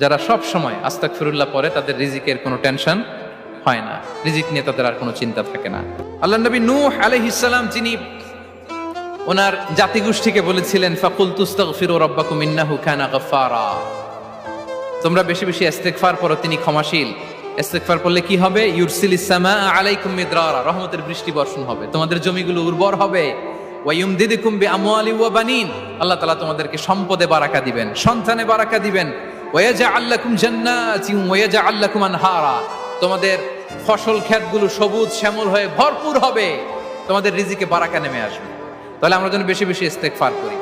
যারা সব সময় আস্তাগফিরুল্লাহ পড়ে তাদের রিজিকের কোনো টেনশন হয় না, রিজিক নিয়ে তাদের আর কোনো চিন্তা থাকে না। আল্লাহ নবী নূহ আলাইহিস সালাম যিনি ওনার জাতিগোষ্ঠীকে বলেছিলেন ফাকুল তুস্তাগফিরু রাব্বাকুম ইন্নাহু কানা গাফফারা, তোমরা বেশি বেশি ইস্তেগফার পড়ো, তিনি ক্ষমাশীল। ইস্তেগফার করলে কি হবে? ইউরসিলিস সামাআ আলাইকুম মিদরারা, রহমতের বৃষ্টি বর্ষণ হবে, তোমাদের জমিগুলো উর্বর হবে। ওয়া ইউমদিদুকুম বিআমওয়ালি ওয়া বানিন, আল্লাহ তাআলা তোমাদেরকে সম্পদে বারাকা দিবেন, সন্তানে বারাকা দিবেন। ওয়া ইয়াজআল লাকুম জান্নাতিন ওয়া ইয়াজআল লাকুম আনহারা, তোমাদের ফসল ক্ষেতগুলো সবুজ শ্যামল হয়ে ভরপুর হবে, তোমাদের রিজিকে বারাকা নেমে আসবে। তাহলে আমরা যেন বেশি বেশি ইস্তেগফার করি।